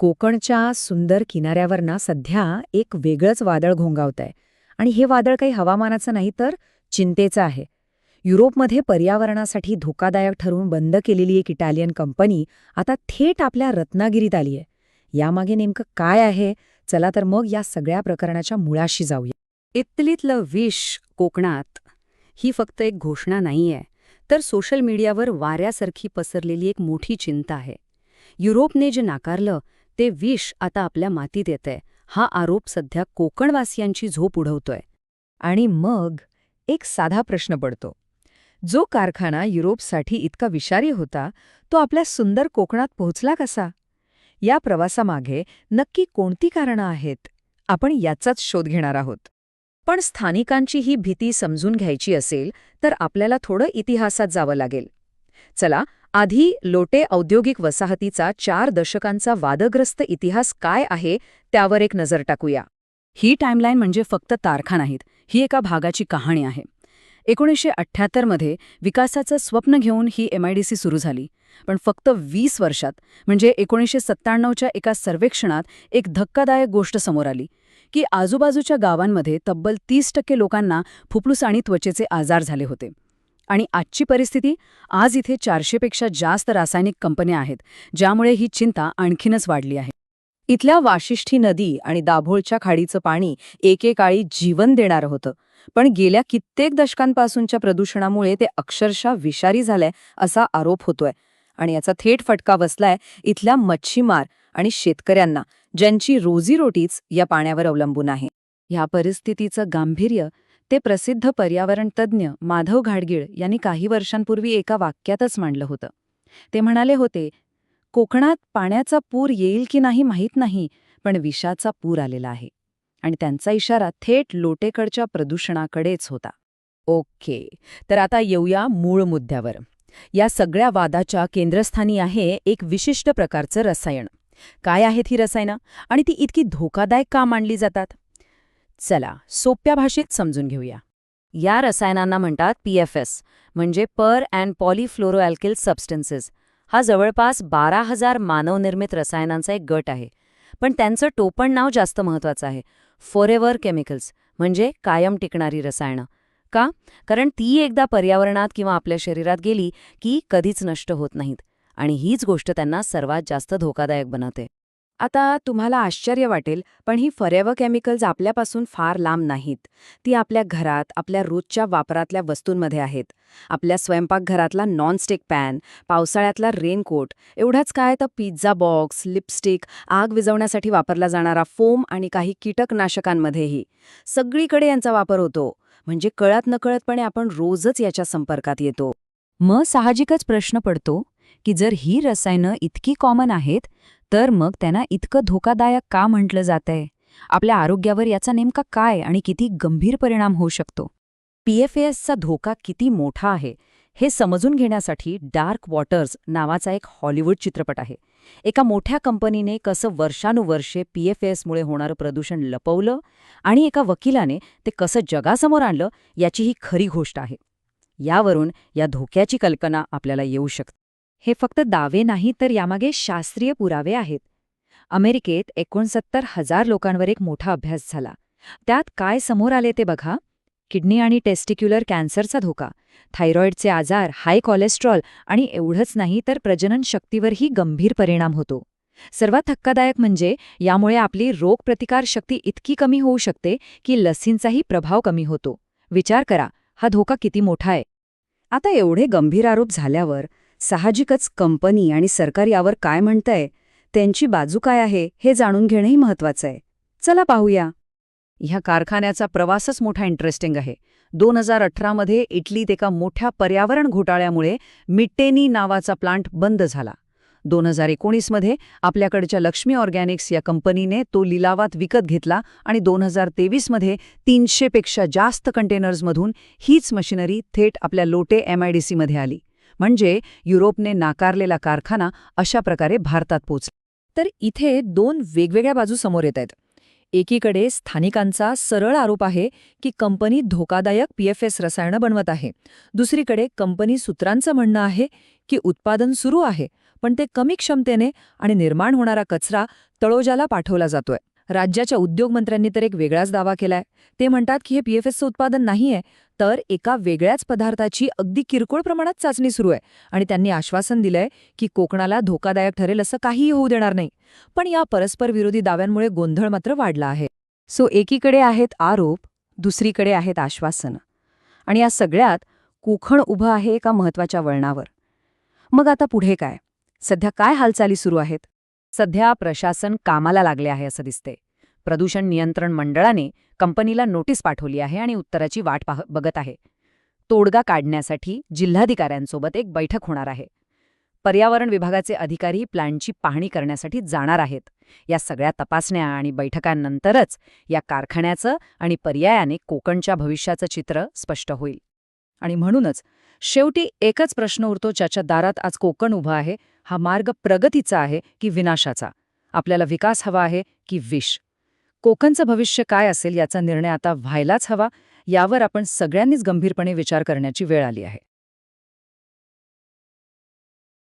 कोकणच्या सुंदर किनाऱ्यावर ना सध्या एक वेगळंच वादळ घोंगावतंय. आणि हे वादळ काही हवामानाचं नाही तर चिंतेचं आहे. युरोपमध्ये पर्यावरणासाठी धोकादायक ठरवून बंद केलेली एक इटालियन कंपनी आता थेट आपल्या रत्नागिरीत आली आहे. यामागे नेमकं काय आहे? चला तर मग या सगळ्या प्रकरणाच्या मुळाशी जाऊया. इटलीतलं विष कोकणात ही फक्त एक घोषणा नाहीये, तर सोशल मीडियावर वाऱ्यासारखी पसरलेली एक मोठी चिंता आहे. युरोपने जे नाकारलं ते विष आता आपल्या मातीत येतंय, हा आरोप सध्या कोकणवासियांची झोप उडवतोय. आणि मग एक साधा प्रश्न पडतो. जो कारखाना युरोपसाठी इतका विषारी होता, तो आपल्या सुंदर कोकणात पोहोचला कसा? या प्रवासामागे नक्की कोणती कारणं आहेत? आपण याचाच शोध घेणार आहोत. पण स्थानिकांची ही भीती समजून घ्यायची असेल तर आपल्याला थोडं इतिहासात जावं लागेल. चला, आधी लोटे औद्योगिक वसाहतीचा 4 दशकांचा वादग्रस्त इतिहास काय आहे त्यावर एक नजर टाकूया. ही टाईमलाईन म्हणजे फक्त तारखा नाहीत, ही एका भागाची कहाणी आहे. 1978 मध्ये विकासाचं स्वप्न घेऊन ही MIDC सुरू झाली. पण फक्त 20 वर्षात म्हणजे 1997च्या एका सर्वेक्षणात एक धक्कादायक गोष्ट समोर आली की आजूबाजूच्या गावांमध्ये तब्बल 30% लोकांना फुफ्फुस आणि त्वचेचे आजार झाले होते. आणि आजची परिस्थिती, आज इथे 400 पेक्षा जास्त रासायनिक कंपन्या आहेत, ज्यामुळे ही चिंता आणखीनच वाढली आहे. इथल्या वाशिष्ठी नदी आणि दाभोळच्या खाडीचं पाणी एकेकाळी जीवन देणारं होतं, पण गेल्या कित्येक दशकांपासूनच्या प्रदूषणामुळे ते अक्षरशः विषारी झालंय असा आरोप होतोय. आणि याचा थेट फटका बसलाय इथल्या मच्छीमार आणि शेतकऱ्यांना, ज्यांची रोजीरोटीच या पाण्यावर अवलंबून आहे. ह्या परिस्थितीचं गांभीर्य ते प्रसिद्ध पर्यावरण तज्ज्ञ माधव घाडगीळ यांनी काही वर्षांपूर्वी एका वाक्यातच मांडलं होतं. ते म्हणाले होते, कोकणात पाण्याचा पूर येईल की नाही माहीत नाही, पण विषाचा पूर आलेला आहे. आणि त्यांचा इशारा थेट लोटेकडच्या प्रदूषणाकडेच होता. ओके, तर आता येऊया मूळ मुद्द्यावर. या सगळ्या वादाच्या केंद्रस्थानी आहे एक विशिष्ट प्रकारचं रसायन. काय आहेत ही रसायनं आणि ती इतकी धोकादायक का मानली जातात? चला, सोप्या भाषेत समजून घेऊया. या रसायनांना म्हणतात PFS, म्हणजे पर अँड पॉलीफ्लोरोअल्किल सबस्टन्सेस. हा जवळपास 12,000 मानवनिर्मित रसायनांचा एक गट आहे. पण त्यांचं टोपण नाव जास्त महत्त्वाचं आहे, फॉरेव्हर केमिकल्स, म्हणजे कायम टिकणारी रसायनं. का? कारण ती एकदा पर्यावरणात किंवा आपल्या शरीरात गेली की कधीच नष्ट होत नाहीत. आणि हीच गोष्ट त्यांना सर्वात जास्त धोकादायक बनवते. आता तुम्हाला आश्चर्य वाटेल, पण ही फॉरेव्हर केमिकल्स आपल्यापासून फार लांब नाहीत. ती आपल्या घरात, आपल्या रोजच्या वापरातल्या वस्तूंमध्ये आहेत. आपल्या स्वयंपाकघरातला नॉनस्टिक पॅन, पावसाळ्यातला रेनकोट, एवढाच काय तर पिझ्झा बॉक्स, लिपस्टिक, आग विझवण्यासाठी वापरला जाणारा फोम आणि काही कीटकनाशकांमध्येही. सगळीकडे यांचा वापर होतो. म्हणजे कळत नकळतपणे आपण रोजच याच्या संपर्कात येतो. मग साहजिकच प्रश्न पडतो की जर ही रसायनं इतकी कॉमन आहेत, तर मग त्यांना इतकं धोकादायक का म्हटलं जातंय? आपल्या आरोग्यावर याचा नेमका काय आणि किती गंभीर परिणाम होऊ शकतो? PFASचा धोका किती मोठा आहे हे समजून घेण्यासाठी डार्क वॉटर्स नावाचा एक हॉलिवूड चित्रपट आहे. एका मोठ्या कंपनीने कसं वर्षानुवर्षे PFASमुळे होणारं प्रदूषण लपवलं आणि एका वकिलाने ते कसं जगासमोर आणलं, याची ही खरी गोष्ट आहे. यावरून या धोक्याची कल्पना आपल्याला येऊ शकते. हे फक्त दावे नाही, तर यामागे शास्त्रीय पुरावे आहेत. अमेरिकेत 69,000 लोकांवर एक मोठा अभ्यास झाला. त्यात काय समोर आले ते बघा. किडनी आणि टेस्टिक्युलर कॅन्सरचा धोका, थायरॉईडचे आजार, हाय कोलेस्ट्रॉल आणि एवढंच नाही तर प्रजनन शक्तीवरही गंभीर परिणाम होतो. सर्वात धक्कादायक म्हणजे यामुळे आपली रोगप्रतिकार शक्ती इतकी कमी होऊ शकते की लसींचाही प्रभाव कमी होतो. विचार करा, हा धोका किती मोठा आहे. आता एवढे गंभीर आरोप झाल्यावर साहजिकच कंपनी आणि सरकार यावर काय म्हणतंय, त्यांची बाजू काय आहे हे जाणून घेणंही महत्त्वाचं आहे. चला पाहूया. ह्या कारखान्याचा प्रवासच मोठा इंटरेस्टिंग आहे. 2018मध्ये इटलीत एका मोठ्या पर्यावरण घोटाळ्यामुळे मिट्टेनी नावाचा प्लांट बंद झाला. 2019मध्ये आपल्याकडच्या लक्ष्मी ऑर्गॅनिक्स या कंपनीने तो लिलावात विकत घेतला आणि 2023मध्ये 300 पेक्षा जास्त कंटेनर्समधून हीच मशिनरी थेट आपल्या लोटे MIDCमध्ये आली. म्हणजे युरोपने नाकारलेला कारखाना अशा प्रकारे भारतात पोचला. तर इथे 2 वेगवेगळ्या बाजू समोर येत आहेत. एकीकडे स्थानिकांचा सरळ आरोप आहे की कंपनी धोकादायक PFS रसायनं बनवत आहे. दुसरीकडे कंपनी सूत्रांचं म्हणणं आहे की उत्पादन सुरू आहे, पण ते कमी क्षमतेने आणि निर्माण होणारा कचरा तळोजाला पाठवला जातोय. राज्याच्या उद्योगमंत्र्यांनी तर एक वेगळाच दावा केलाय. ते म्हणतात की हे PFSचं उत्पादन नाहीये, तर एका वेगळ्याच पदार्थाची अगदी किरकोळ प्रमाणात चाचणी सुरू आहे. आणि त्यांनी आश्वासन दिलंय की कोकणाला धोकादायक ठरेल असं काहीही होऊ देणार नाही. पण या परस्पर विरोधी दाव्यांमुळे गोंधळ मात्र वाढला आहे. एकीकडे आहेत आरोप, दुसरीकडे आहेत आश्वासनं. आणि या सगळ्यात कोकण उभं आहे एका महत्वाच्या वळणावर. मग आता पुढे काय? सध्या काय हालचाली सुरू आहेत? सध्या प्रशासन कामाला लागले आहे असं दिसते. प्रदूषण नियंत्रण मंडळाने कंपनीला नोटीस पाठवली आहे आणि उत्तराची वाट बघत आहे. तोडगा काढण्यासाठी जिल्हाधिकाऱ्यांसोबत एक बैठक होणार आहे. पर्यावरण विभागाचे अधिकारी प्लॅनची पाहणी करण्यासाठी जाणार आहेत. या सगळ्या तपासण्या आणि बैठकांनंतरच या कारखान्याचं आणि पर्यायाने कोकणच्या भविष्याचं चित्र स्पष्ट होईल. आणि म्हणूनच शेवटी एकच प्रश्न उरतो, ज्याच्या दारात आज कोकण उभं आहे. हा मार्ग प्रगतीचा आहे की विनाशाचा? आपल्याला विकास हवा आहे की विष? कोकणचं भविष्य काय असेल याचा निर्णय आता व्हायलाच हवा. यावर आपण सगळ्यांनीच गंभीरपणे विचार करण्याची वेळ आली आहे.